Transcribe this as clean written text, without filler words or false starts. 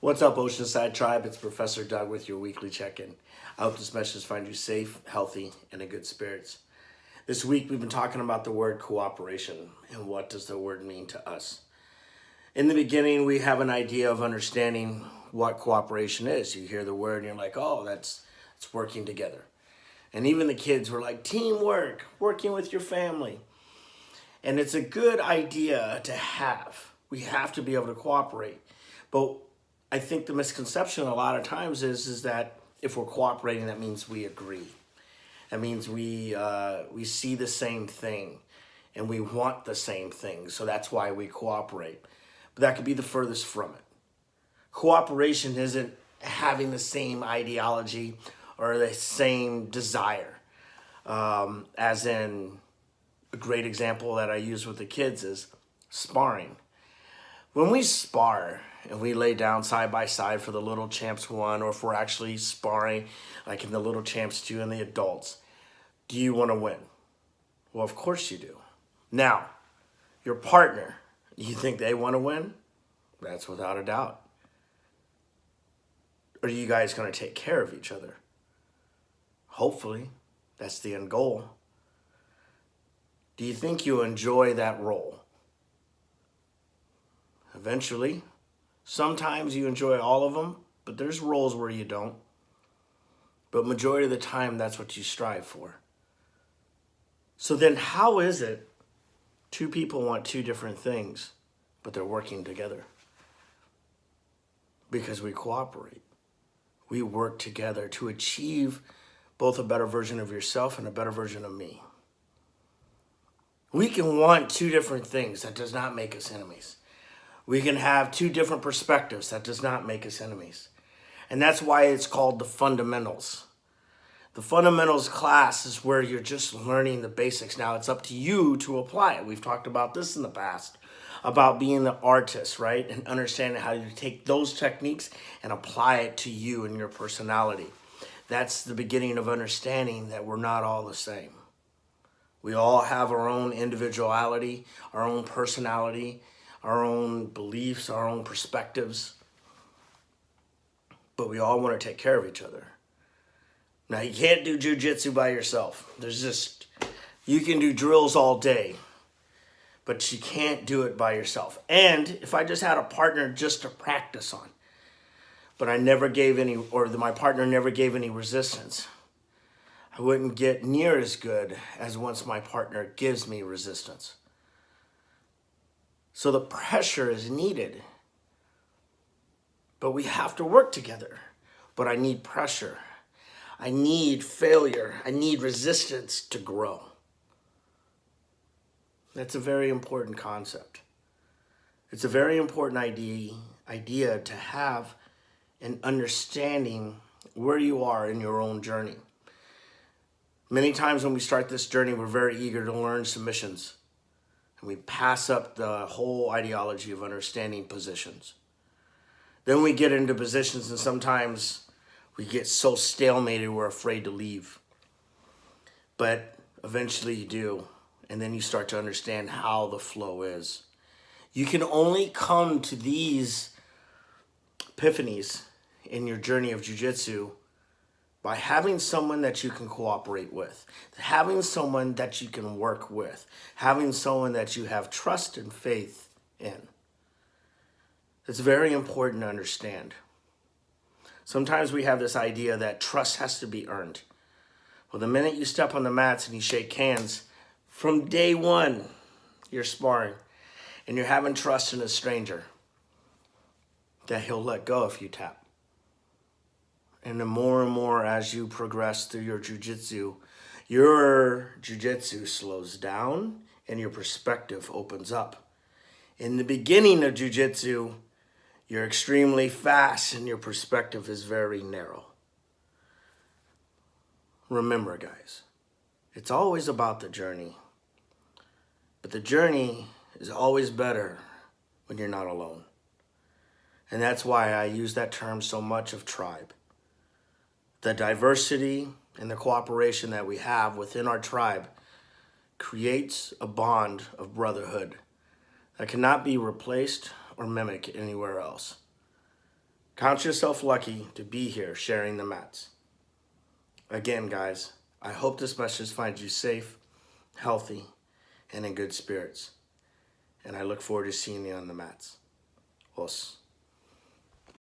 What's up, Oceanside Tribe? It's Professor Doug with your weekly check-in. I hope this message finds you safe, healthy, and in good spirits. This week, we've been talking about the word cooperation and what does the word mean to us. In the beginning, we have an idea of understanding what cooperation is. You hear the word and you're like, oh, it's working together. And even the kids were like, teamwork, working with your family. And it's a good idea to have. We have to be able to cooperate. But I think the misconception a lot of times is that if we're cooperating, that means we agree. That means we see the same thing and we want the same thing. So that's why we cooperate. But that could be the furthest from it. Cooperation isn't having the same ideology or the same desire. As in, a great example that I use with the kids is sparring. When we spar and we lay down side by side for the Little Champs 1, or if we're actually sparring like in the Little Champs 2 and the adults, do you want to win? Well, of course you do. Now, your partner, you think they want to win? That's without a doubt. Are you guys going to take care of each other? Hopefully, that's the end goal. Do you think you enjoy that role? Eventually. Sometimes you enjoy all of them, but there's roles where you don't. But majority of the time, that's what you strive for. So then how is it two people want two different things, but they're working together? Because we cooperate. We work together to achieve both a better version of yourself and a better version of me. We can want two different things. That does not make us enemies. We can have two different perspectives. That does not make us enemies. And that's why it's called the fundamentals. The fundamentals class is where you're just learning the basics. Now it's up to you to apply it. We've talked about this in the past, about being the artist, right? And understanding how you take those techniques and apply it to you and your personality. That's the beginning of understanding that we're not all the same. We all have our own individuality, our own personality, our own beliefs, our own perspectives. But we all want to take care of each other. Now, you can't do jujitsu by yourself. You can do drills all day, but you can't do it by yourself. And if I just had a partner just to practice on, but my partner never gave any resistance, I wouldn't get near as good as once my partner gives me resistance. So the pressure is needed. But we have to work together. But I need pressure. I need failure. I need resistance to grow. That's a very important concept. It's a very important idea to have an understanding where you are in your own journey. Many times when we start this journey, we're very eager to learn submissions. And we pass up the whole ideology of understanding positions. Then we get into positions and sometimes we get so stalemated we're afraid to leave. But eventually you do. And then you start to understand how the flow is. You can only come to these epiphanies in your journey of jiu-jitsu by having someone that you can cooperate with, having someone that you can work with, having someone that you have trust and faith in. It's very important to understand. Sometimes we have this idea that trust has to be earned. Well, the minute you step on the mats and you shake hands, from day one, you're sparring and you're having trust in a stranger that he'll let go if you tap. And the more and more as you progress through your jiu-jitsu slows down and your perspective opens up. In the beginning of jiu-jitsu, you're extremely fast and your perspective is very narrow. Remember, guys, it's always about the journey. But the journey is always better when you're not alone. And that's why I use that term so much of tribe. The diversity and the cooperation that we have within our tribe creates a bond of brotherhood that cannot be replaced or mimicked anywhere else. Count yourself lucky to be here sharing the mats. Again, guys, I hope this message finds you safe, healthy, and in good spirits. And I look forward to seeing you on the mats. Os.